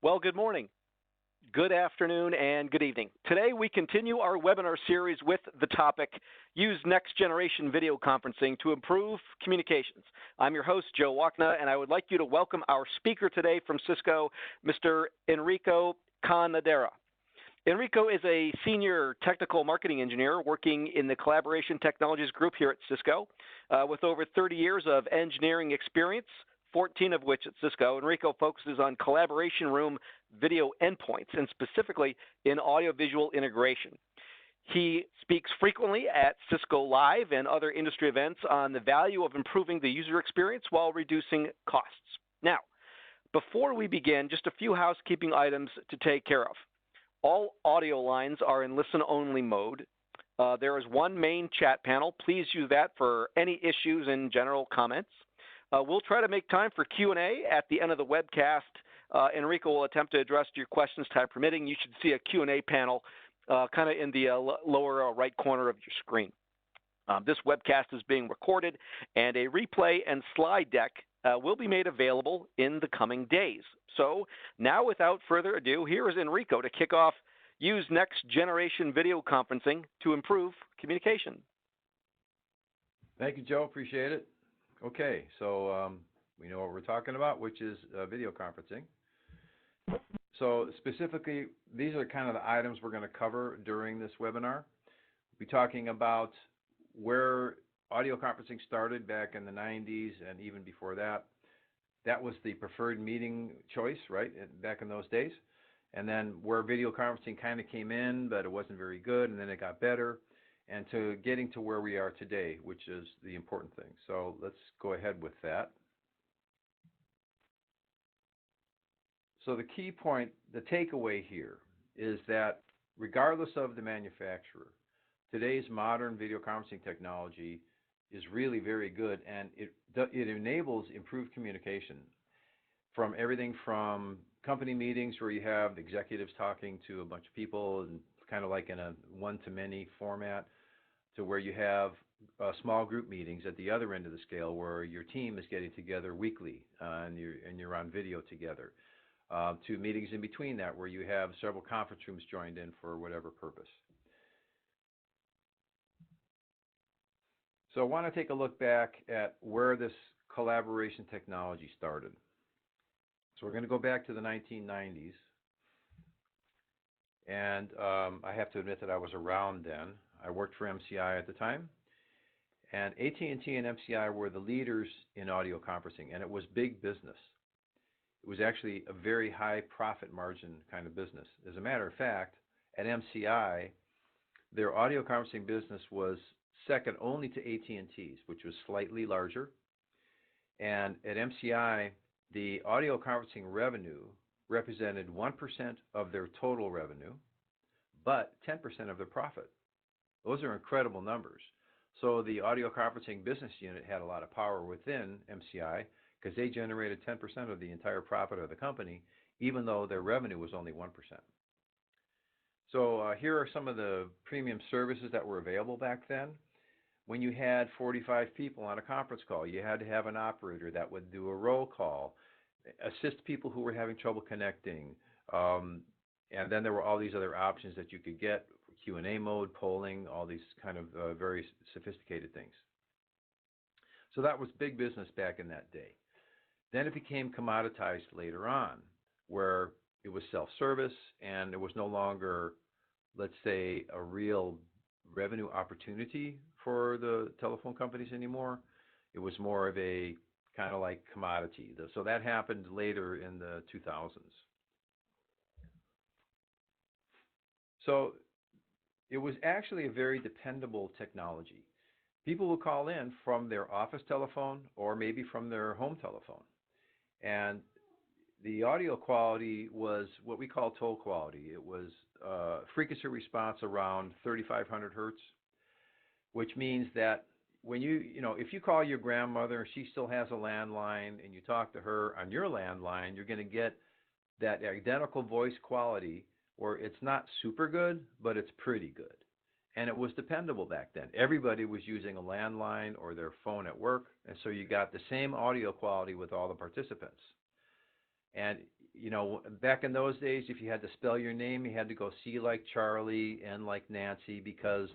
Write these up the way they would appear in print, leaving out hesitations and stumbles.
Well, good morning, good afternoon, and good evening. Today we continue our webinar series with the topic, Use Next Generation Video Conferencing to Improve Communications. I'm your host, Joe Wachna, and I would like you to welcome our speaker today from Cisco, Mr. Enrico Canadera. Enrico is a senior technical marketing engineer working in the Collaboration Technologies group here at Cisco. With over 30 years of engineering experience, 14 of which at Cisco, Enrico focuses on collaboration room video endpoints and specifically in audiovisual integration. He speaks frequently at Cisco Live and other industry events on the value of improving the user experience while reducing costs. Now, before we begin, just a few housekeeping items to take care of. All audio lines are in listen-only mode. There is one main chat panel. Please use that for any issues and general comments. We'll try to make time for Q&A at the end of the webcast. Enrico will attempt to address your questions, time permitting. You should see a Q&A panel kind of in the lower right corner of your screen. This webcast is being recorded, and a replay and slide deck will be made available in the coming days. So now, without further ado, here is Enrico to kick off Use Next Generation Video Conferencing to Improve Communication. Thank you, Joe. Appreciate it. Okay, so we know what we're talking about, which is video conferencing. So specifically, these are kind of the items we're going to cover during this webinar. We'll be talking about where audio conferencing started back in the 90s and even before that. That was the preferred meeting choice, right, back in those days. And then where video conferencing kind of came in, but it wasn't very good, and then it got better. And to getting to where we are today, which is the important thing. So let's go ahead with that. So the key point, the takeaway here is that regardless of the manufacturer, today's modern video conferencing technology is really very good, and it enables improved communication from everything from company meetings where you have executives talking to a bunch of people and kind of like in a one-to-many format, to where you have small group meetings at the other end of the scale where your team is getting together weekly and you're on video together, to meetings in between that where you have several conference rooms joined in for whatever purpose. So I want to take a look back at where this collaboration technology started. So we're going to go back to the 1990s. And I have to admit that I was around then. I worked for MCI at the time. And AT&T and MCI were the leaders in audio conferencing, and it was big business. It was actually a very high profit margin kind of business. As a matter of fact, at MCI, their audio conferencing business was second only to AT&T's, which was slightly larger. And at MCI, the audio conferencing revenue represented 1% of their total revenue, but 10% of their profit. Those are incredible numbers. So the audio conferencing business unit had a lot of power within MCI because they generated 10% of the entire profit of the company, even though their revenue was only 1%. So here are some of the premium services that were available back then. When you had 45 people on a conference call, you had to have an operator that would do a roll call, assist people who were having trouble connecting, and then there were all these other options that you could get, Q&A mode, polling, all these kind of very sophisticated things. So that was big business back in that day. Then it became commoditized later on, where it was self-service and it was no longer, let's say, a real revenue opportunity for the telephone companies anymore. It was more of a kind of like commodity. So that happened later in the 2000s. So it was actually a very dependable technology. People would call in from their office telephone or maybe from their home telephone. And the audio quality was what we call toll quality. It was frequency response around 3,500 hertz, which means that when if you call your grandmother, she still has a landline, and you talk to her on your landline, you're going to get that identical voice quality where it's not super good, but it's pretty good. And it was dependable back then. Everybody was using a landline or their phone at work, and so you got the same audio quality with all the participants. And back in those days, if you had to spell your name, you had to go C like Charlie, N like Nancy, because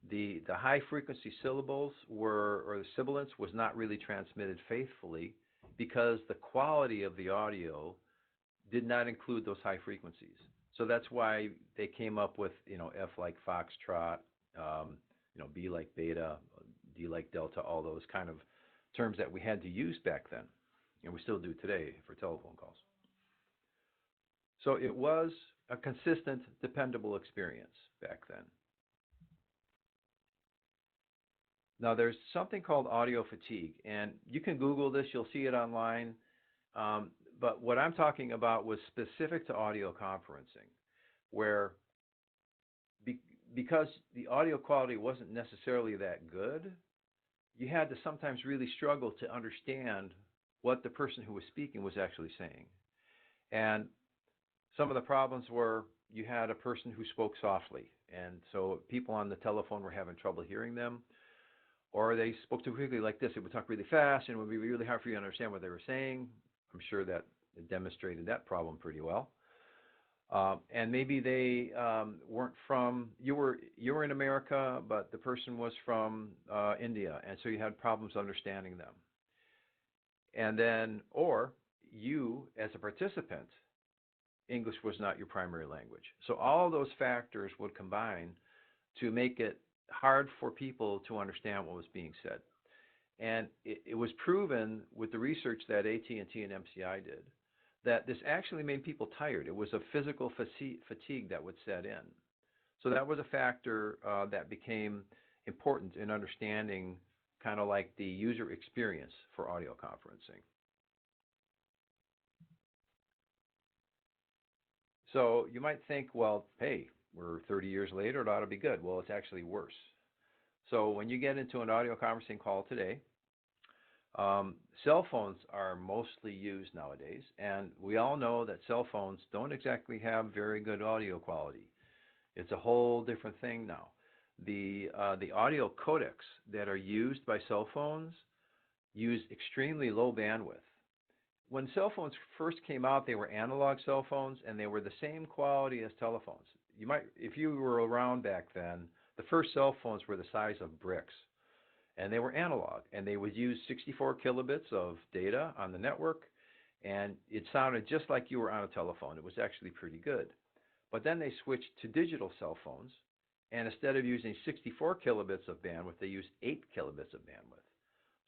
the high frequency syllables or the sibilance was not really transmitted faithfully because the quality of the audio did not include those high frequencies. So that's why they came up with F like Foxtrot, B like Beta, D like Delta, all those kind of terms that we had to use back then, and we still do today for telephone calls. So it was a consistent, dependable experience back then. Now there's something called audio fatigue, and you can Google this, you'll see it online. But what I'm talking about was specific to audio conferencing, where because the audio quality wasn't necessarily that good, you had to sometimes really struggle to understand what the person who was speaking was actually saying. And some of the problems were you had a person who spoke softly, and so people on the telephone were having trouble hearing them, or they spoke too quickly like this. It would talk really fast, and it would be really hard for you to understand what they were saying. I'm sure that it demonstrated that problem pretty well. And maybe they weren't from, you were in America, but the person was from India, and so you had problems understanding them. And then, or you, as a participant, English was not your primary language. So all those factors would combine to make it hard for people to understand what was being said. And it was proven with the research that AT&T and MCI did that this actually made people tired. It was a physical fatigue that would set in. So that was a factor that became important in understanding kind of like the user experience for audio conferencing. So you might think, well, hey, we're 30 years later, it ought to be good. Well, it's actually worse. So when you get into an audio conferencing call today, cell phones are mostly used nowadays, and we all know that cell phones don't exactly have very good audio quality. It's a whole different thing now. The audio codecs that are used by cell phones use extremely low bandwidth. When cell phones first came out, they were analog cell phones, and they were the same quality as telephones. If you were around back then, the first cell phones were the size of bricks, and they were analog, and they would use 64 kilobits of data on the network, and it sounded just like you were on a telephone. It was actually pretty good. But then they switched to digital cell phones, and instead of using 64 kilobits of bandwidth, they used 8 kilobits of bandwidth.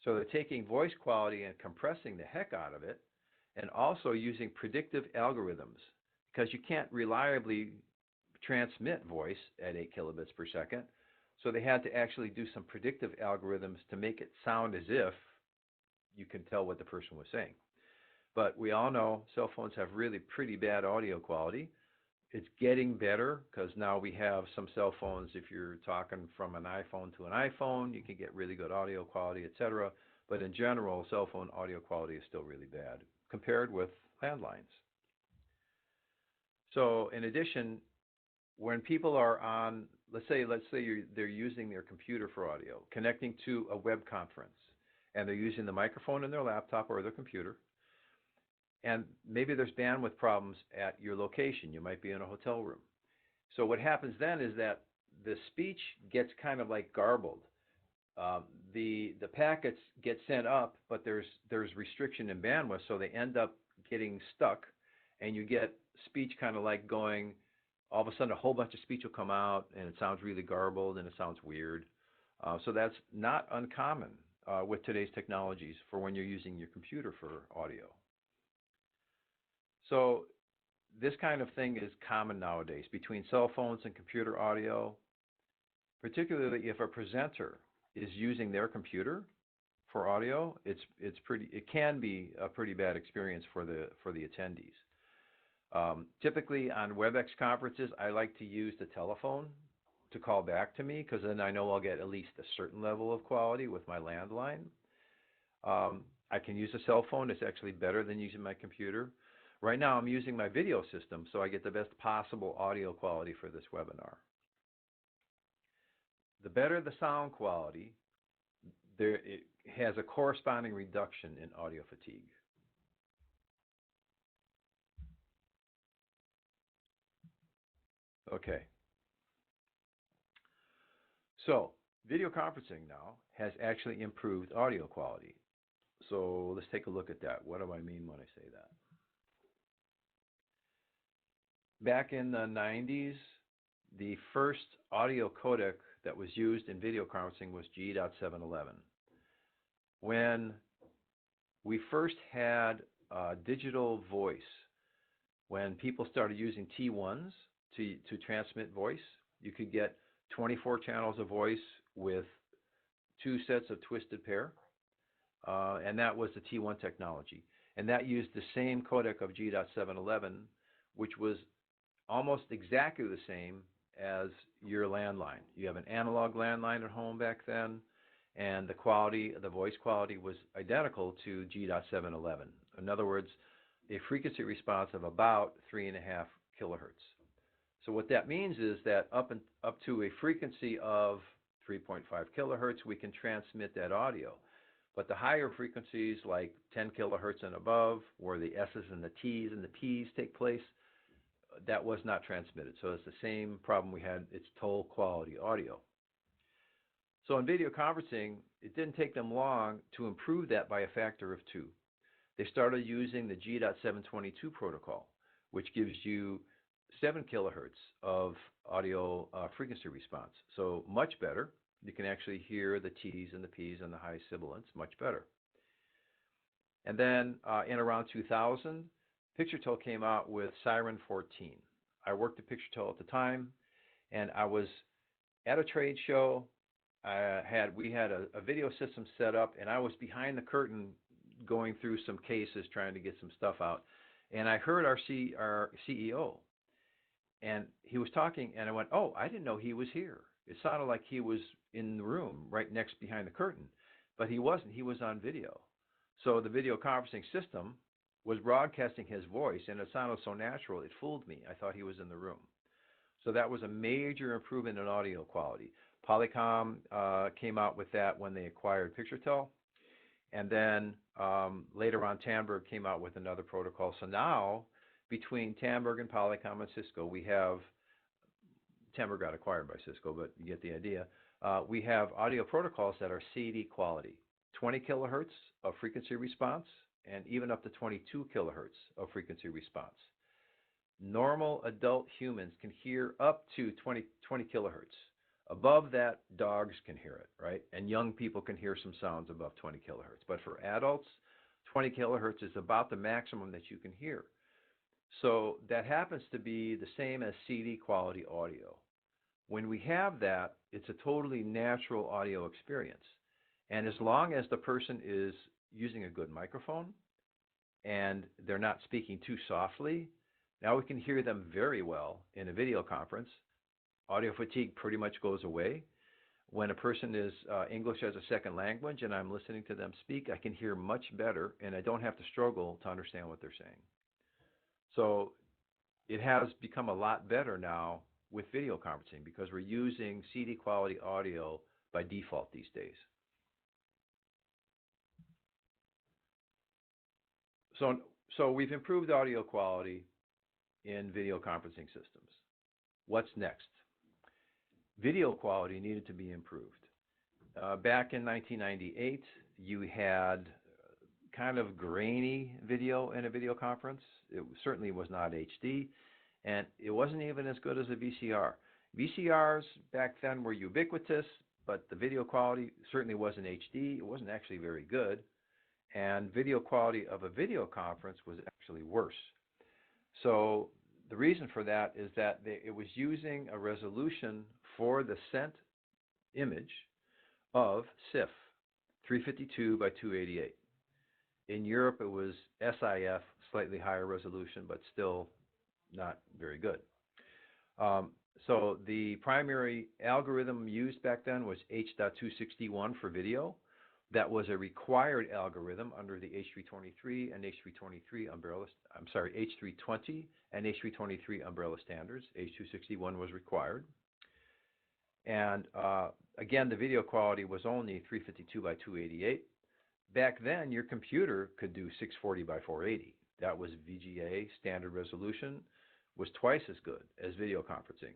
So they're taking voice quality and compressing the heck out of it, and also using predictive algorithms, because you can't reliably transmit voice at 8 kilobits per second. So they had to actually do some predictive algorithms to make it sound as if you can tell what the person was saying. But we all know cell phones have really pretty bad audio quality. It's getting better because now we have some cell phones, if you're talking from an iPhone to an iPhone, you can get really good audio quality, etc. But in general, cell phone audio quality is still really bad compared with landlines. So in addition, when people are on, let's say they're using their computer for audio, connecting to a web conference, and they're using the microphone in their laptop or their computer, and maybe there's bandwidth problems at your location. You might be in a hotel room. So what happens then is that the speech gets kind of like garbled. The packets get sent up, but there's restriction in bandwidth, so they end up getting stuck, and you get speech kind of like going. All of a sudden, a whole bunch of speech will come out, and it sounds really garbled, and it sounds weird. So that's not uncommon with today's technologies for when you're using your computer for audio. So this kind of thing is common nowadays between cell phones and computer audio, particularly if a presenter is using their computer for audio. It can be a pretty bad experience for the attendees. Typically on Webex conferences, I like to use the telephone to call back to me because then I know I'll get at least a certain level of quality with my landline. I can use a cell phone. It's actually better than using my computer. Right now I'm using my video system, so I get the best possible audio quality for this webinar. The better the sound quality, it has a corresponding reduction in audio fatigue. Okay. So video conferencing now has actually improved audio quality. So let's take a look at that. What do I mean when I say that? Back in the 90s, the first audio codec that was used in video conferencing was G.711. When we first had digital voice, when people started using T1s to transmit voice, you could get 24 channels of voice with 2 sets of twisted pair, and that was the T1 technology. And that used the same codec of G.711, which was almost exactly the same as your landline. You have an analog landline at home back then, and the quality, the voice quality was identical to G.711. In other words, a frequency response of about 3.5 kilohertz. So what that means is that up to a frequency of 3.5 kilohertz, we can transmit that audio. But the higher frequencies, like 10 kilohertz and above, where the S's and the T's and the P's take place, that was not transmitted. So it's the same problem we had. It's toll quality audio. So in video conferencing, it didn't take them long to improve that by a factor of 2. They started using the G.722 protocol, which gives you 7 kilohertz of audio frequency response. So much better. You can actually hear the T's and the P's and the high sibilants much better. And then in around 2000, PictureTel came out with Siren 14. I worked at PictureTel at the time, and I was at a trade show. We had a video system set up, and I was behind the curtain going through some cases trying to get some stuff out. And I heard our CEO, and he was talking, and I went, oh, I didn't know he was here. It sounded like he was in the room right next behind the curtain, but he wasn't. He was on video. So the video conferencing system was broadcasting his voice, and it sounded so natural, it fooled me. I thought he was in the room. So that was a major improvement in audio quality. Polycom came out with that when they acquired PictureTel. And then later on, Tandberg came out with another protocol. So now, between Tandberg and Polycom and Cisco, we have, Tandberg got acquired by Cisco, but you get the idea. We have audio protocols that are CD quality, 20 kilohertz of frequency response, and even up to 22 kilohertz of frequency response. Normal adult humans can hear up to 20 kilohertz. Above that, dogs can hear it, right? And young people can hear some sounds above 20 kilohertz. But for adults, 20 kilohertz is about the maximum that you can hear. So that happens to be the same as CD quality audio. When we have that, it's a totally natural audio experience. And as long as the person is using a good microphone and they're not speaking too softly, now we can hear them very well in a video conference. Audio fatigue pretty much goes away. When a person is English as a second language and I'm listening to them speak, I can hear much better, and I don't have to struggle to understand what they're saying. So it has become a lot better now with video conferencing because we're using CD quality audio by default these days. So we've improved audio quality in video conferencing systems. What's next? Video quality needed to be improved. Back in 1998, you had kind of grainy video in a video conference. It certainly was not HD, and it wasn't even as good as a VCR. VCRs back then were ubiquitous, but the video quality certainly wasn't HD. It wasn't actually very good, and video quality of a video conference was actually worse. So the reason for that is that it was using a resolution for the sent image of SIF, 352 by 288. In Europe, it was SIF, slightly higher resolution, but still not very good. So the primary algorithm used back then was H.261 for video. That was a required algorithm under the H323 and H323 umbrella. I'm sorry, H320 and H323 umbrella standards. H.261 was required. And again, the video quality was only 352 by 288. Back then, your computer could do 640 by 480. That was VGA, standard resolution, was twice as good as video conferencing,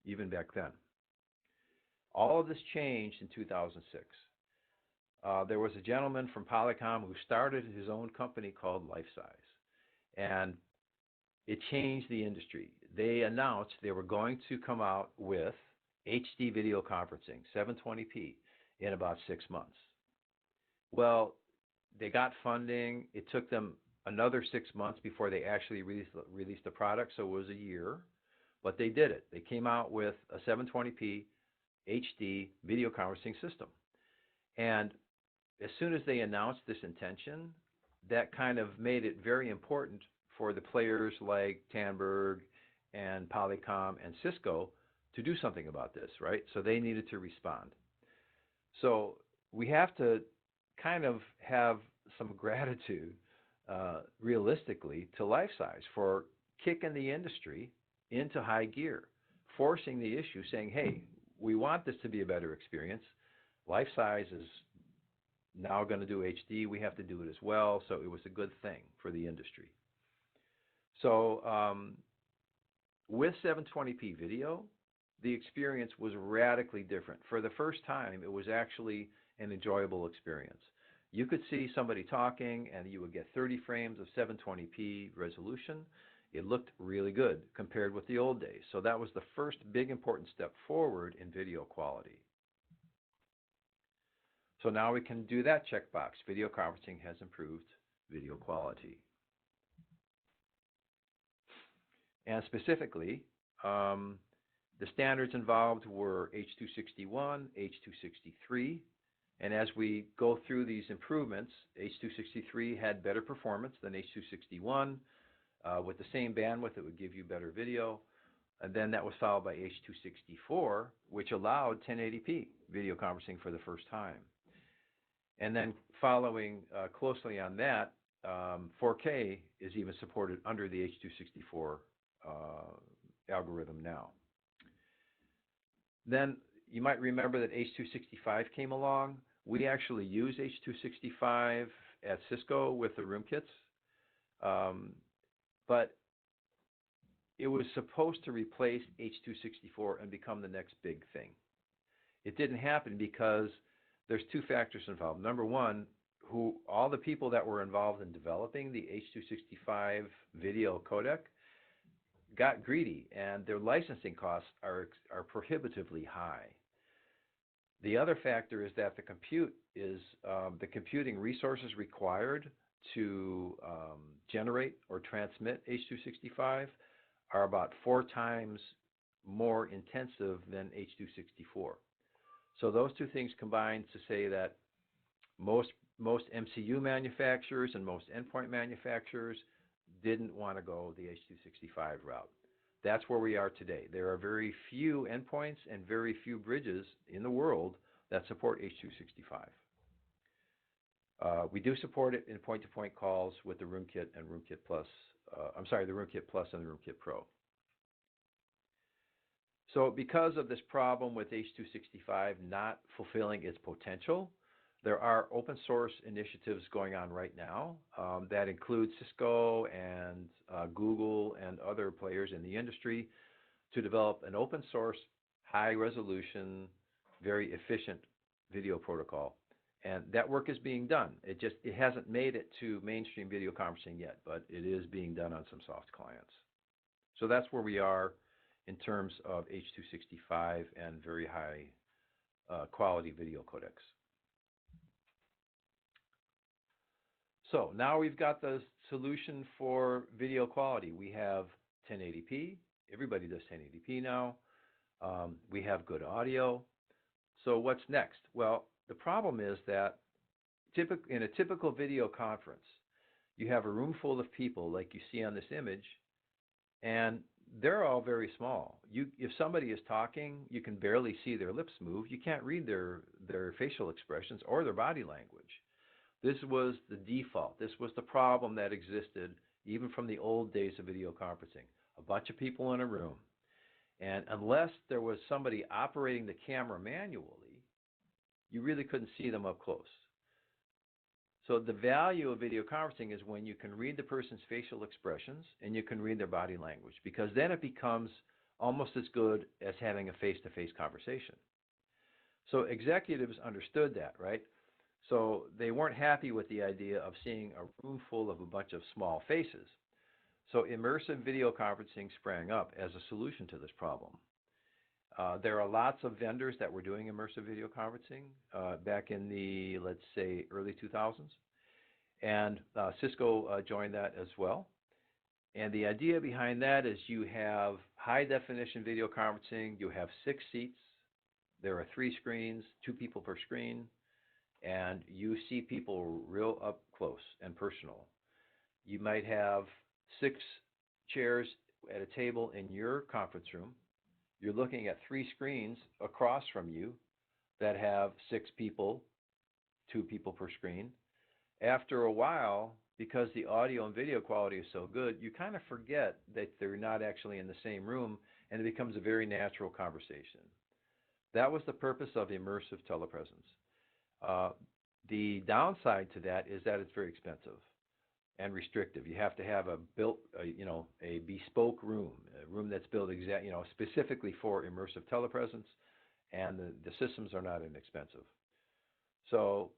even back then. All of this changed in 2006. There was a gentleman from Polycom who started his own company called Lifesize, and it changed the industry. They announced they were going to come out with HD video conferencing, 720p, in about 6 months. Well, they got funding. It took them another 6 months before they actually released the product, so it was a year. But they did it. They came out with a 720p HD video conferencing system. And as soon as they announced this intention, that kind of made it very important for the players like Tandberg and Polycom and Cisco to do something about this, right? So they needed to respond. So we have to kind of have some gratitude, realistically, to Lifesize for kicking the industry into high gear, forcing the issue, saying, hey, we want this to be a better experience. Lifesize is now going to do HD. We have to do it as well. So it was a good thing for the industry. So with 720p video, the experience was radically different. For the first time, it was actually an enjoyable experience. You could see somebody talking, and you would get 30 frames of 720p resolution. It looked really good compared with the old days. So that was the first big important step forward in video quality. So now we can do that checkbox. Video conferencing has improved video quality. And specifically, the standards involved were H.261, H.263, and as we go through these improvements, H.263 had better performance than H.261. With the same bandwidth, it would give you better video. And then that was followed by H.264, which allowed 1080p video conferencing for the first time. And then following closely on that, 4K is even supported under the H.264 algorithm now. Then you might remember that H.265 came along. We actually use H.265 at Cisco with the room kits, but it was supposed to replace H.264 and become the next big thing. It didn't happen because there's two factors involved. Number one, all the people that were involved in developing the H.265 video codec got greedy, and their licensing costs are prohibitively high. The other factor is that the computing resources required to generate or transmit H.265 are about 4 times more intensive than H.264. So those two things combine to say that most MCU manufacturers and most endpoint manufacturers didn't want to go the H.265 route. That's where we are today. There are very few endpoints and very few bridges in the world that support H.265. We do support it in point-to-point calls with the RoomKit and RoomKit Plus. The RoomKit Plus and the RoomKit Pro. So because of this problem with H.265 not fulfilling its potential, there are open source initiatives going on right now that include Cisco and Google and other players in the industry to develop an open source, high resolution, very efficient video protocol. And that work is being done. It hasn't made it to mainstream video conferencing yet, but it is being done on some soft clients. So that's where we are in terms of H.265 and very high quality video codecs. So now we've got the solution for video quality. We have 1080p. Everybody does 1080p now. We have good audio. So what's next? Well, the problem is that in a typical video conference, you have a room full of people like you see on this image, and they're all very small. If somebody is talking, you can barely see their lips move. You can't read their facial expressions or their body language. This was the default. This was the problem that existed even from the old days of video conferencing. A bunch of people in a room. And unless there was somebody operating the camera manually, you really couldn't see them up close. So the value of video conferencing is when you can read the person's facial expressions and you can read their body language, because then it becomes almost as good as having a face-to-face conversation. So executives understood that, right? So they weren't happy with the idea of seeing a room full of a bunch of small faces. So immersive video conferencing sprang up as a solution to this problem. There are lots of vendors that were doing immersive video conferencing back in the, let's say, early 2000s. And Cisco joined that as well. And the idea behind that is you have high definition video conferencing, you have 6 seats, there are 3 screens, 2 people per screen, and you see people real up close and personal. You might have 6 chairs at a table in your conference room. You're looking at 3 screens across from you that have 6 people, 2 people per screen. After a while, because the audio and video quality is so good, you kind of forget that they're not actually in the same room, and it becomes a very natural conversation. That was the purpose of immersive telepresence. The downside to that is that it's very expensive and restrictive. You have to have a bespoke room, a room that's built specifically for immersive telepresence, and the systems are not inexpensive. So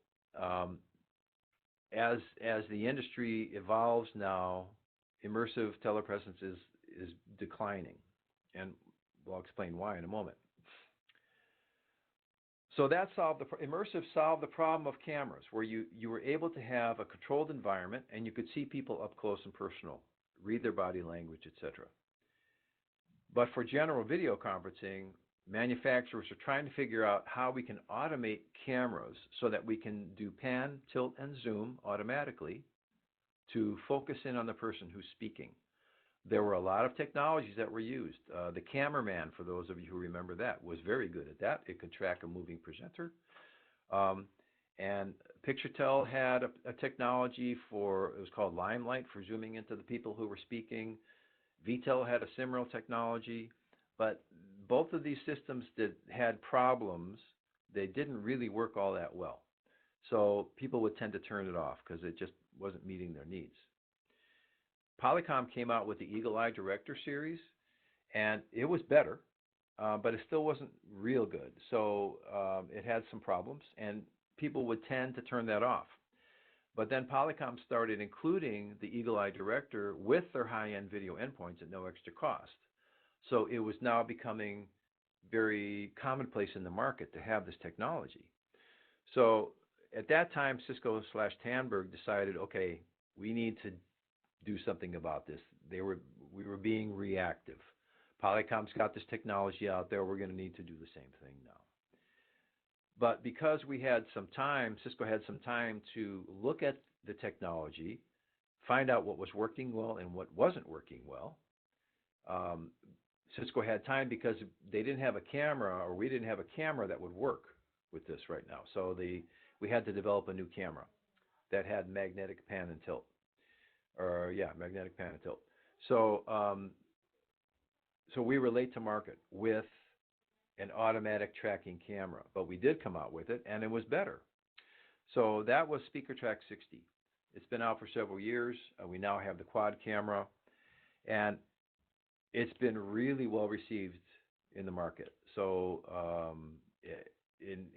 as the industry evolves now, immersive telepresence is declining, and we'll explain why in a moment. So that immersive solved the problem of cameras, where you were able to have a controlled environment and you could see people up close and personal, read their body language, etc. But for general video conferencing, manufacturers are trying to figure out how we can automate cameras so that we can do pan, tilt, and zoom automatically to focus in on the person who's speaking. There were a lot of technologies that were used. The cameraman, for those of you who remember that, was very good at that. It could track a moving presenter. And PictureTel had a technology it was called Limelight, for zooming into the people who were speaking. VTEL had a similar technology. But both of these systems had problems. They didn't really work all that well. So people would tend to turn it off because it just wasn't meeting their needs. Polycom came out with the Eagle Eye Director series, and it was better, but it still wasn't real good. So it had some problems, and people would tend to turn that off. But then Polycom started including the Eagle Eye Director with their high-end video endpoints at no extra cost. So it was now becoming very commonplace in the market to have this technology. So at that time, Cisco/Tandberg decided, okay, we need to do something about this. We were being reactive. Polycom's got this technology out there. We're going to need to do the same thing now. But because we had some time, Cisco had some time to look at the technology, find out what was working well and what wasn't working well. Cisco had time because they didn't have a camera, or we didn't have a camera that would work with this right now. So we had to develop a new camera that had magnetic pan and tilt. Magnetic pan and tilt. So we were late to market with an automatic tracking camera, but we did come out with it, and it was better. So that was SpeakerTrack 60. It's been out for several years. We now have the quad camera, and it's been really well received in the market. So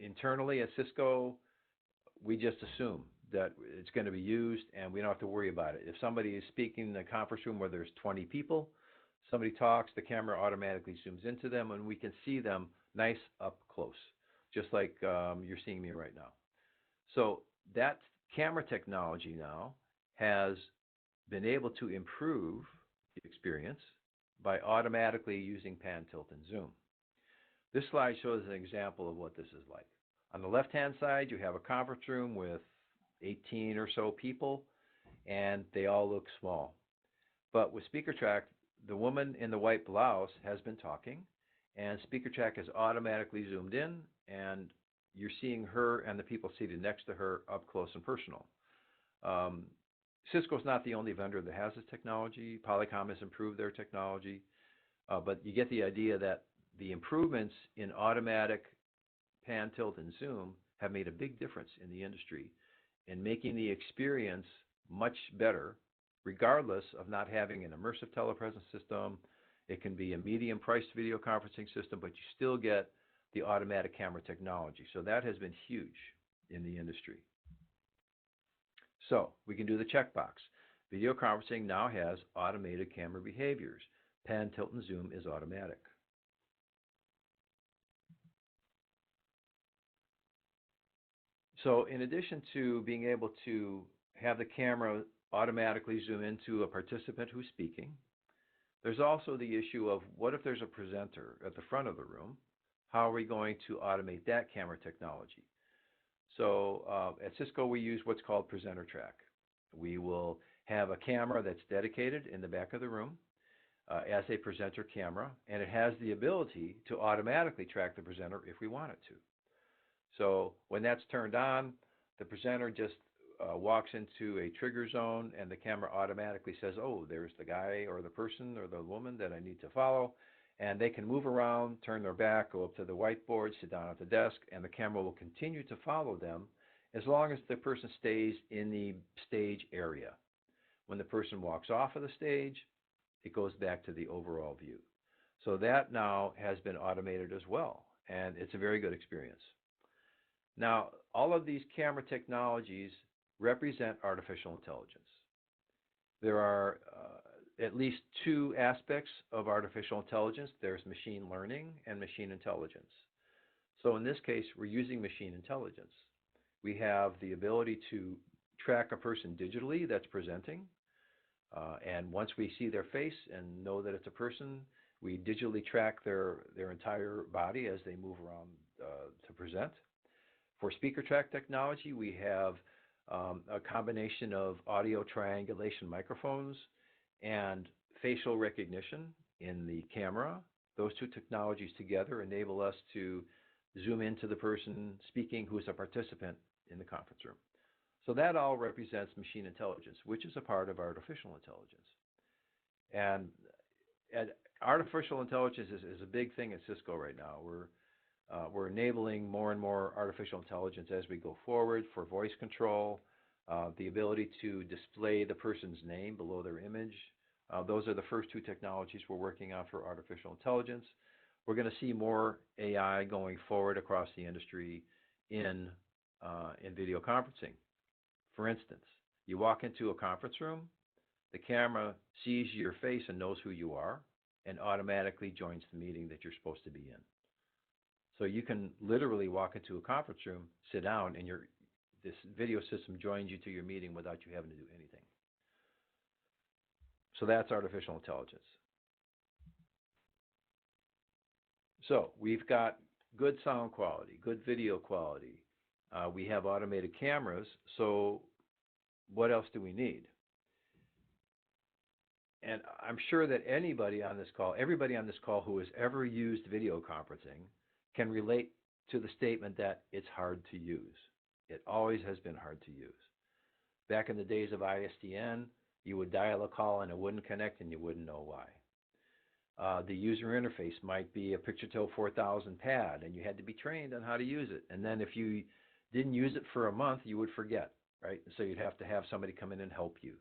internally at Cisco, we just assume that it's going to be used, and we don't have to worry about it. If somebody is speaking in a conference room where there's 20 people, somebody talks, the camera automatically zooms into them, and we can see them nice up close, just like you're seeing me right now. So that camera technology now has been able to improve the experience by automatically using pan, tilt, and zoom. This slide shows an example of what this is like. On the left-hand side, you have a conference room with 18 or so people, and they all look small. But with SpeakerTrack, the woman in the white blouse has been talking, and SpeakerTrack has automatically zoomed in, and you're seeing her and the people seated next to her up close and personal. Cisco's not the only vendor that has this technology. Polycom has improved their technology, but you get the idea that the improvements in automatic pan, tilt, and zoom have made a big difference in the industry. and making the experience much better, regardless of not having an immersive telepresence system. It can be a medium-priced video conferencing system, but you still get the automatic camera technology. So that has been huge in the industry. So we can do the checkbox. Video conferencing now has automated camera behaviors. Pan, tilt, and zoom is automatic. So in addition to being able to have the camera automatically zoom into a participant who's speaking, there's also the issue of what if there's a presenter at the front of the room? How are we going to automate that camera technology? So at Cisco, we use what's called Presenter Track. We will have a camera that's dedicated in the back of the room as a presenter camera, and it has the ability to automatically track the presenter if we want it to. So when that's turned on, the presenter just walks into a trigger zone, and the camera automatically says, oh, there's the guy or the person or the woman that I need to follow. And they can move around, turn their back, go up to the whiteboard, sit down at the desk, and the camera will continue to follow them as long as the person stays in the stage area. When the person walks off of the stage, it goes back to the overall view. So that now has been automated as well, and it's a very good experience. Now, all of these camera technologies represent artificial intelligence. There are at least two aspects of artificial intelligence. There's machine learning and machine intelligence. So in this case, we're using machine intelligence. We have the ability to track a person digitally that's presenting. And once we see their face and know that it's a person, we digitally track their entire body as they move around to present. For speaker track technology, we have a combination of audio triangulation microphones and facial recognition in the camera. Those two technologies together enable us to zoom into the person speaking who is a participant in the conference room. So that all represents machine intelligence, which is a part of artificial intelligence. And artificial intelligence is a big thing at Cisco right now. We're enabling more and more artificial intelligence as we go forward for voice control, the ability to display the person's name below their image. Those are the first two technologies we're working on for artificial intelligence. We're going to see more AI going forward across the industry in video conferencing. For instance, you walk into a conference room, the camera sees your face and knows who you are, and automatically joins the meeting that you're supposed to be in. So you can literally walk into a conference room, sit down, and this video system joins you to your meeting without you having to do anything. So that's artificial intelligence. So we've got good sound quality, good video quality. We have automated cameras. So what else do we need? And I'm sure that everybody on this call who has ever used video conferencing can relate to the statement that it's hard to use. It always has been hard to use. Back in the days of ISDN, you would dial a call and it wouldn't connect and you wouldn't know why. The user interface might be a Picturetel 4000 pad and you had to be trained on how to use it. And then if you didn't use it for a month, you would forget, right? So you'd have to have somebody come in and help you.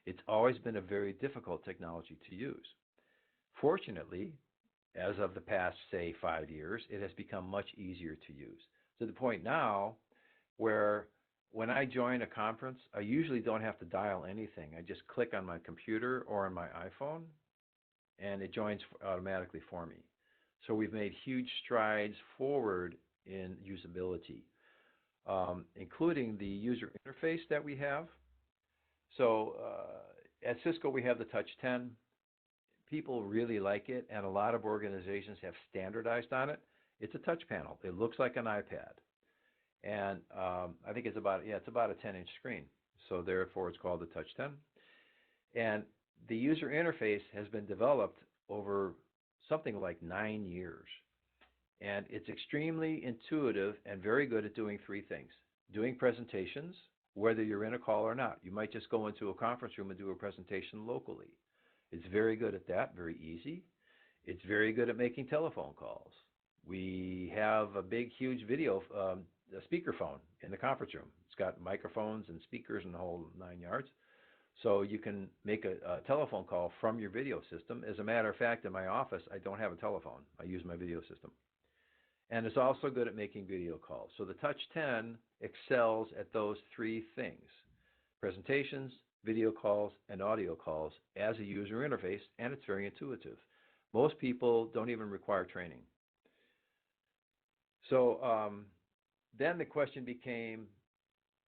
It's always been a very difficult technology to use. Fortunately, as of the past, say, 5 years, it has become much easier to use, to the point now where when I join a conference, I usually don't have to dial anything. I just click on my computer or on my iPhone, and it joins automatically for me. So we've made huge strides forward in usability, including the user interface that we have. So at Cisco, we have the Touch 10. People really like it, and a lot of organizations have standardized on it. It's a touch panel. It looks like an iPad. And I think it's about a 10-inch screen. So therefore, it's called the Touch 10. And the user interface has been developed over something like 9 years. And it's extremely intuitive and very good at doing three things. Doing presentations, whether you're in a call or not. You might just go into a conference room and do a presentation locally. It's very good at that, very easy. It's very good at making telephone calls. We have a big, huge video speakerphone in the conference room. It's got microphones and speakers and the whole 9 yards. So you can make a telephone call from your video system. As a matter of fact, in my office, I don't have a telephone. I use my video system. And it's also good at making video calls. So the Touch 10 excels at those three things: presentations, video calls, and audio calls as a user interface, and it's very intuitive. Most people don't even require training. So then the question became,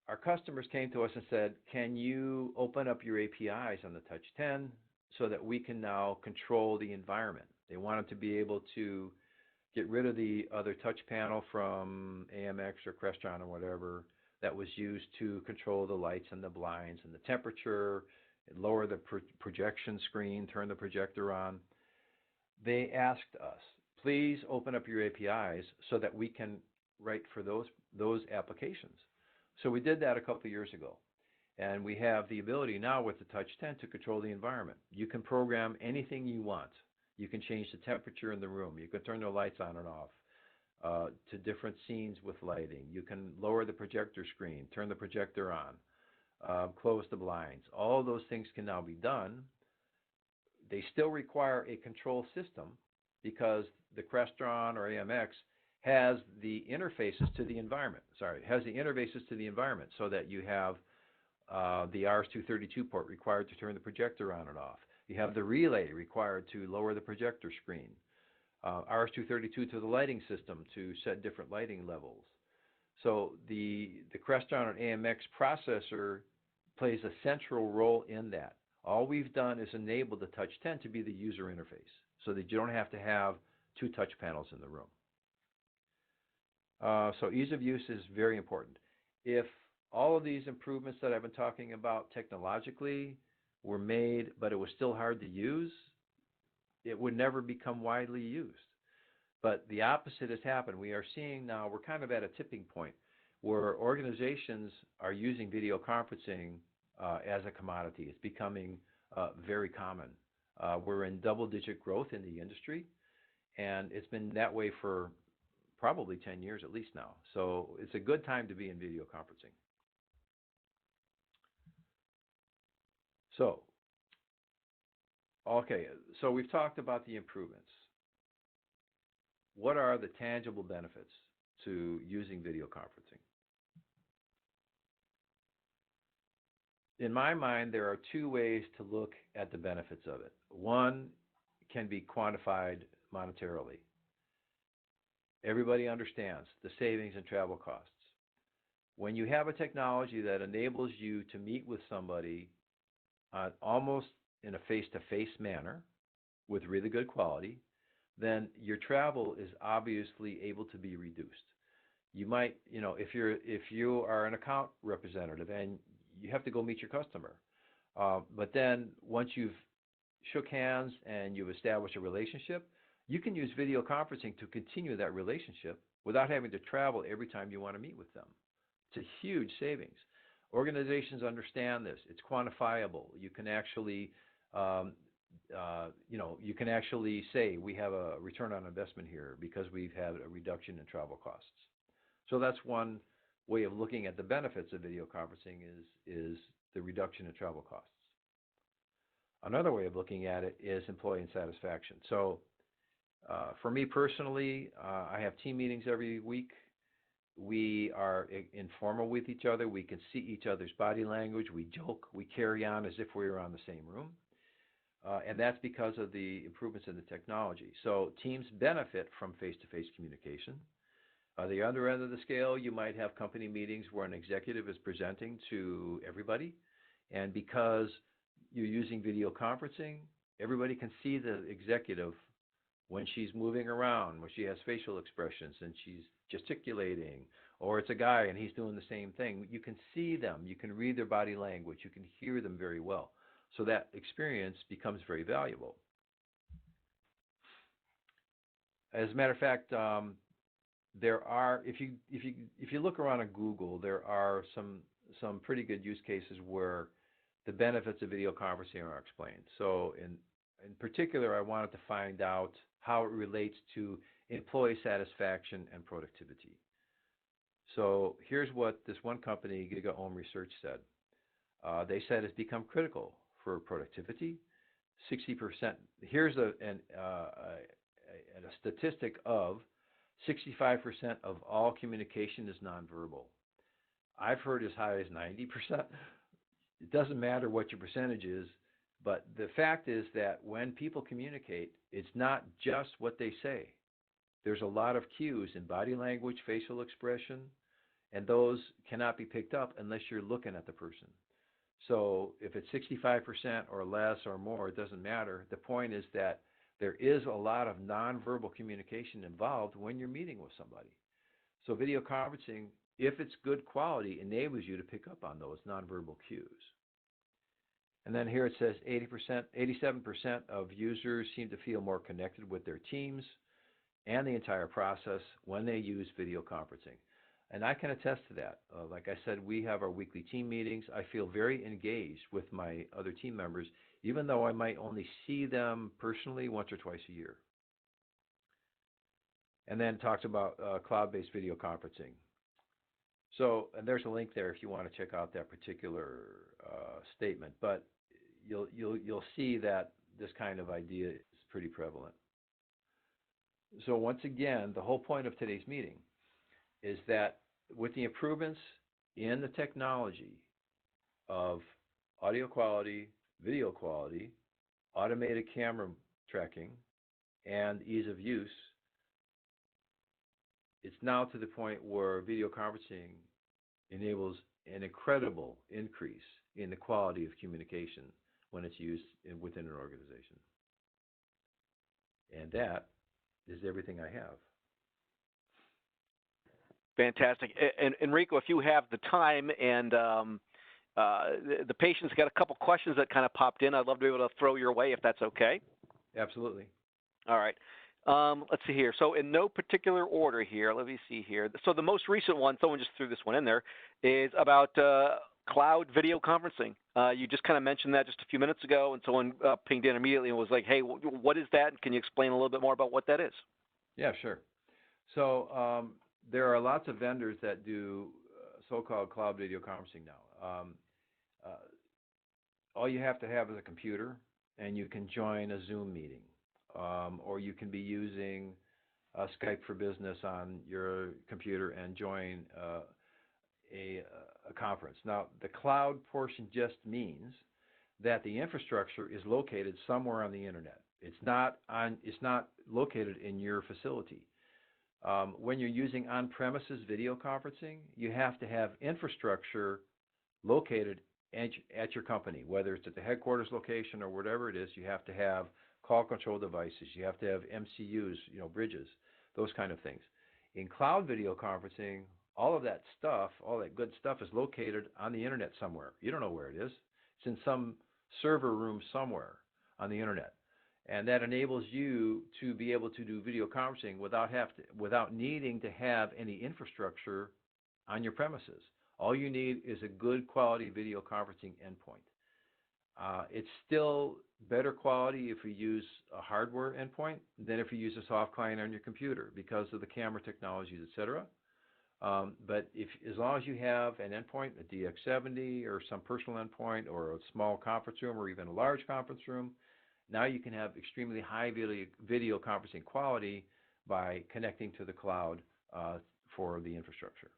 our customers came to us and said, can you open up your APIs on the Touch 10 so that we can now control the environment? They wanted to be able to get rid of the other touch panel from AMX or Crestron or whatever that was used to control the lights and the blinds and the temperature, lower the projection screen, turn the projector on. They asked us, please open up your APIs so that we can write for those applications. So we did that a couple of years ago. And we have the ability now with the Touch 10 to control the environment. You can program anything you want. You can change the temperature in the room. You can turn the lights on and off to different scenes with lighting. You can lower the projector screen, turn the projector on, close the blinds. All those things can now be done. They still require a control system because the Crestron or AMX has the interfaces to the environment. Has the interfaces to the environment so that you have the RS-232 port required to turn the projector on and off. You have the relay required to lower the projector screen. RS-232 to the lighting system to set different lighting levels. So the Crestron and AMX processor plays a central role in that. All we've done is enable the Touch 10 to be the user interface so that you don't have to have two touch panels in the room. So ease of use is very important. If all of these improvements that I've been talking about technologically were made, but it was still hard to use, it would never become widely used. But the opposite has happened. We are seeing now, we're kind of at a tipping point where organizations are using video conferencing as a commodity. It's becoming very common. We're in double-digit growth in the industry, and it's been that way for probably 10 years at least now. So it's a good time to be in video conferencing. So, okay, so we've talked about the improvements. What are the tangible benefits to using video conferencing? In my mind, there are two ways to look at the benefits of it. One can be quantified monetarily. Everybody understands the savings and travel costs. When you have a technology that enables you to meet with somebody almost in a face-to-face manner with really good quality, then your travel is obviously able to be reduced. You might, if you are an account representative and you have to go meet your customer, but then once you've shook hands and you've established a relationship, you can use video conferencing to continue that relationship without having to travel every time you want to meet with them. It's a huge savings. Organizations understand this. It's quantifiable. You can actually, you can actually say we have a return on investment here because we've had a reduction in travel costs. So that's one way of looking at the benefits of video conferencing is the reduction in travel costs. Another way of looking at it is employee satisfaction. So for me personally, I have team meetings every week. We are informal with each other. We can see each other's body language. We joke. We carry on as if we were on the same room. And that's because of the improvements in the technology. So teams benefit from face-to-face communication. On the other end of the scale, you might have company meetings where an executive is presenting to everybody. And because you're using video conferencing, everybody can see the executive when she's moving around, when she has facial expressions and she's gesticulating, or it's a guy and he's doing the same thing. You can see them. You can read their body language. You can hear them very well. So that experience becomes very valuable. As a matter of fact, there are, if you look around on Google, there are some pretty good use cases where the benefits of video conferencing are explained. So in particular, I wanted to find out how it relates to employee satisfaction and productivity. So here's what this one company, Gigaom Research, said. They said it's become critical for productivity. 60%. Here's a statistic of 65% of all communication is nonverbal. I've heard as high as 90%. It doesn't matter what your percentage is, but the fact is that when people communicate, it's not just what they say. There's a lot of cues in body language, facial expression, and those cannot be picked up unless you're looking at the person. So if it's 65% or less or more, it doesn't matter. The point is that there is a lot of nonverbal communication involved when you're meeting with somebody. So video conferencing, if it's good quality, enables you to pick up on those nonverbal cues. And then here it says 87% of users seem to feel more connected with their teams and the entire process when they use video conferencing. And I can attest to that. Like I said, we have our weekly team meetings. I feel very engaged with my other team members, even though I might only see them personally once or twice a year. And then talks about cloud-based video conferencing. So, and there's a link there if you want to check out that particular statement. But you'll see that this kind of idea is pretty prevalent. So once again, the whole point of today's meeting is that with the improvements in the technology of audio quality, video quality, automated camera tracking, and ease of use, it's now to the point where video conferencing enables an incredible increase in the quality of communication when it's used within an organization. And that is everything I have. Fantastic. And Enrico, if you have the time and the patient's got a couple questions that kind of popped in, I'd love to be able to throw your way if that's okay. Absolutely. All right. Let's see here. So in no particular order here, let me see here. So the most recent one, someone just threw this one in there, is about cloud video conferencing. You just kind of mentioned that just a few minutes ago, and someone pinged in immediately and was like, hey, what is that? Can you explain a little bit more about what that is? Yeah, sure. So there are lots of vendors that do so-called cloud video conferencing now. All you have to have is a computer, and you can join a Zoom meeting. Or you can be using Skype for Business on your computer and join a conference. Now, the cloud portion just means that the infrastructure is located somewhere on the internet. It's not located in your facility. When you're using on-premises video conferencing, you have to have infrastructure located at your company, whether it's at the headquarters location or whatever it is. You have to have call control devices. You have to have MCUs, bridges, those kind of things. In cloud video conferencing, all of that stuff, all that good stuff is located on the internet somewhere. You don't know where it is. It's in some server room somewhere on the internet. And that enables you to be able to do video conferencing without needing to have any infrastructure on your premises. All you need is a good quality video conferencing endpoint. It's still better quality if you use a hardware endpoint than if you use a soft client on your computer because of the camera technologies, etc. But as long as you have an endpoint, a DX70 or some personal endpoint or a small conference room or even a large conference room, now you can have extremely high video conferencing quality by connecting to the cloud for the infrastructure.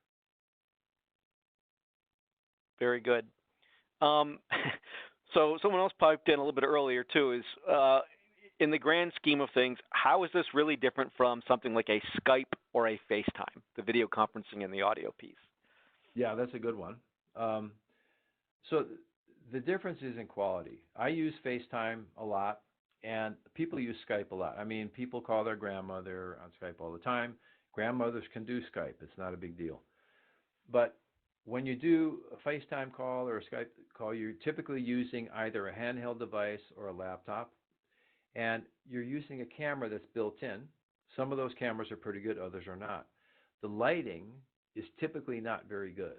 Very good. So someone else piped in a little bit earlier too, is in the grand scheme of things, how is this really different from something like a Skype or a FaceTime, the video conferencing and the audio piece? Yeah, that's a good one. So the difference is in quality. I use FaceTime a lot, and people use Skype a lot. I mean, people call their grandmother on Skype all the time. Grandmothers can do Skype. It's not a big deal. But when you do a FaceTime call or a Skype call, you're typically using either a handheld device or a laptop, and you're using a camera that's built in. Some of those cameras are pretty good, others are not. The lighting is typically not very good.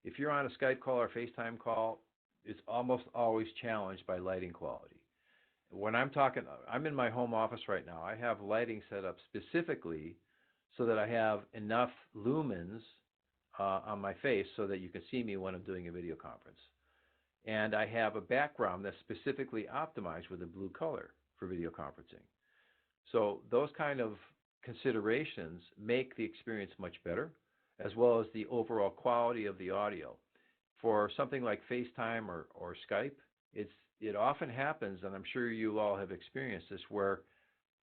If you're on a Skype call or FaceTime call, it's almost always challenged by lighting quality. When I'm in my home office right now. I have lighting set up specifically so that I have enough lumens on my face so that you can see me when I'm doing a video conference. And I have a background that's specifically optimized with a blue color for video conferencing. So those kind of considerations make the experience much better, as well as the overall quality of the audio. For something like FaceTime or Skype, it often happens, and I'm sure you all have experienced this, where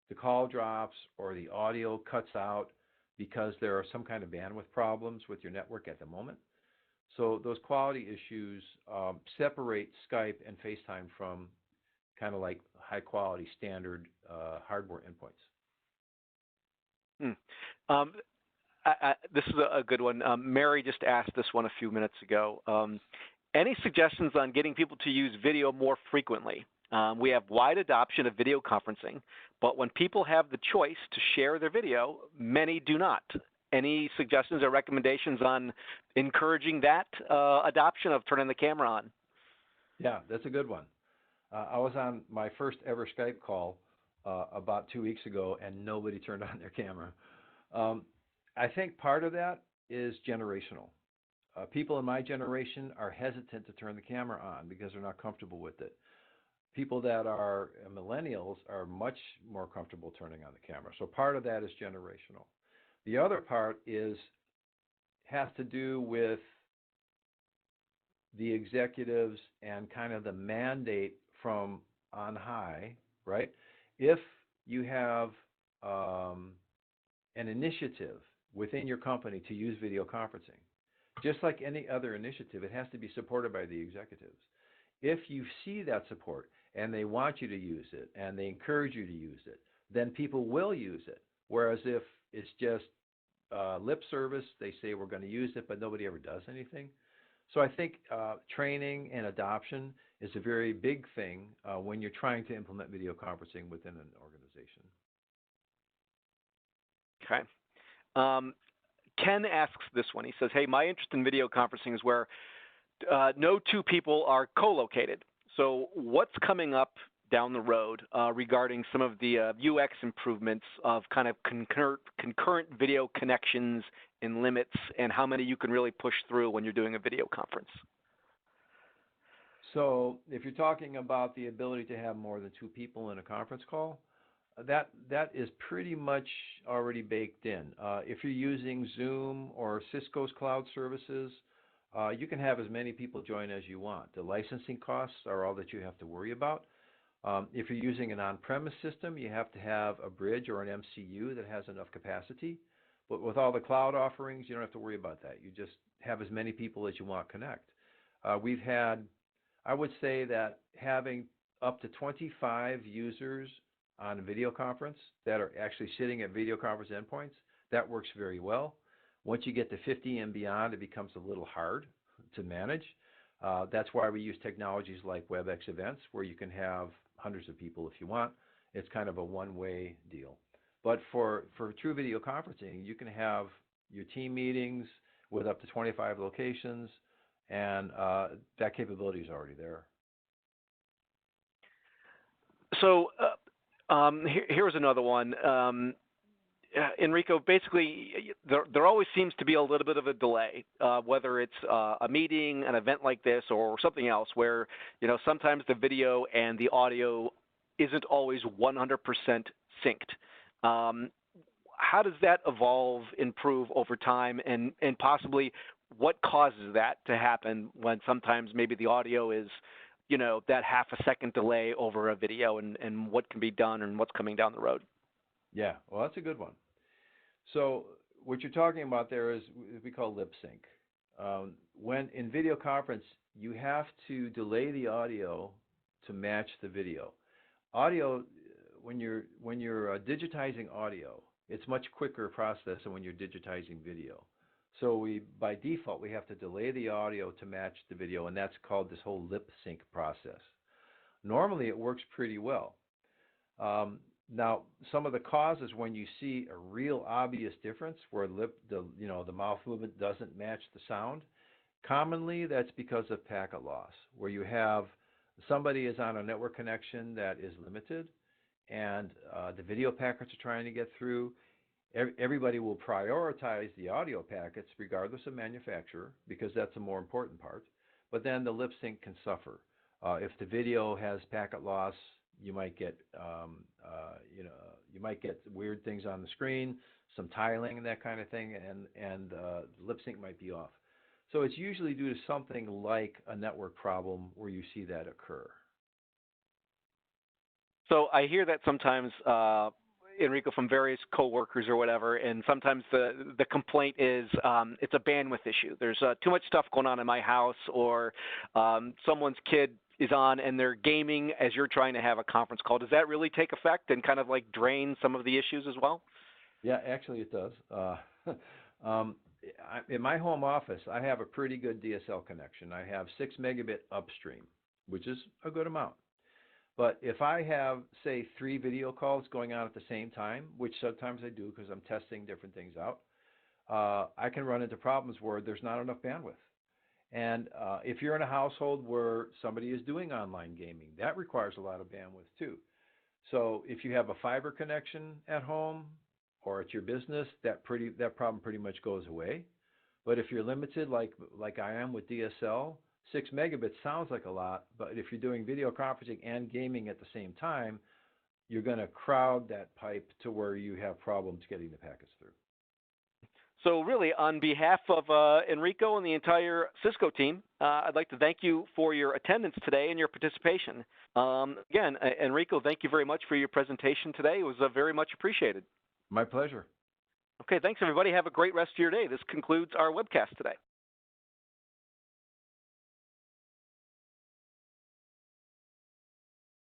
the call drops or the audio cuts out because there are some kind of bandwidth problems with your network at the moment. So those quality issues separate Skype and FaceTime from kind of like high quality standard hardware endpoints. This is a good one. Mary just asked this one a few minutes ago. Any suggestions on getting people to use video more frequently? We have wide adoption of video conferencing, but when people have the choice to share their video, many do not. Any suggestions or recommendations on encouraging that adoption of turning the camera on? Yeah, that's a good one. I was on my first ever Skype call about 2 weeks ago, and nobody turned on their camera. I think part of that is generational. People in my generation are hesitant to turn the camera on because they're not comfortable with it. People that are millennials are much more comfortable turning on the camera. So part of that is generational. The other part has to do with the executives and kind of the mandate from on high, right? If you have an initiative within your company to use video conferencing, just like any other initiative, it has to be supported by the executives. If you see that support and they want you to use it and they encourage you to use it, then people will use it. Whereas if it's just lip service, they say we're going to use it, but nobody ever does anything. So I think training and adoption is a very big thing when you're trying to implement video conferencing within an organization. Okay. Ken asks this one. He says, hey, my interest in video conferencing is where no two people are co-located. So what's coming up down the road regarding some of the UX improvements of kind of concurrent video connections and limits and how many you can really push through when you're doing a video conference? So if you're talking about the ability to have more than two people in a conference call, that is pretty much already baked in. If you're using Zoom or Cisco's cloud services, you can have as many people join as you want. The licensing costs are all that you have to worry about. If you're using an on-premise system, you have to have a bridge or an MCU that has enough capacity. But with all the cloud offerings, you don't have to worry about that. You just have as many people as you want connect. We've had, I would say that having up to 25 users on a video conference that are actually sitting at video conference endpoints, that works very well. Once you get to 50 and beyond, it becomes a little hard to manage. That's why we use technologies like Webex events, where you can have hundreds of people if you want. It's kind of a one-way deal. But for true video conferencing, you can have your team meetings with up to 25 locations, and that capability is already there. So here's another one. Enrico, basically, there always seems to be a little bit of a delay, whether it's a meeting, an event like this, or something else, where sometimes the video and the audio isn't always 100% synced. How does that evolve, improve over time, and possibly what causes that to happen when sometimes maybe the audio is that half a second delay over a video, and what can be done and what's coming down the road? Yeah, well, that's a good one. So what you're talking about there is what we call lip sync. When in video conference, you have to delay the audio to match the video. Audio, when you're digitizing audio, it's much quicker process than when you're digitizing video. So by default, we have to delay the audio to match the video, and that's called this whole lip sync process. Normally, it works pretty well. Now, some of the causes when you see a real obvious difference where the mouth movement doesn't match the sound, commonly that's because of packet loss, where you have somebody is on a network connection that is limited, and the video packets are trying to get through, Everybody will prioritize the audio packets regardless of manufacturer because that's the more important part. But then the lip sync can suffer. If the video has packet loss, you might get you might get weird things on the screen, some tiling and that kind of thing, and lip sync might be off. So it's usually due to something like a network problem where you see that occur. So I hear that sometimes, Enrico, from various coworkers or whatever, and sometimes the complaint is it's a bandwidth issue. There's too much stuff going on in my house, or someone's kid is on and they're gaming as you're trying to have a conference call. Does that really take effect and kind of like drain some of the issues as well? Yeah, actually it does. In my home office, I have a pretty good DSL connection. I have 6 megabit upstream, which is a good amount. But if I have, say, 3 video calls going on at the same time, which sometimes I do because I'm testing different things out, I can run into problems where there's not enough bandwidth. And if you're in a household where somebody is doing online gaming, that requires a lot of bandwidth too. So if you have a fiber connection at home or at your business, that problem pretty much goes away. But if you're limited, like I am with DSL, 6 megabits sounds like a lot, but if you're doing video conferencing and gaming at the same time, you're going to crowd that pipe to where you have problems getting the packets through. So really, on behalf of Enrico and the entire Cisco team, I'd like to thank you for your attendance today and your participation. Again, Enrico, thank you very much for your presentation today. It was very much appreciated. My pleasure. Okay, thanks everybody. Have a great rest of your day. This concludes our webcast today.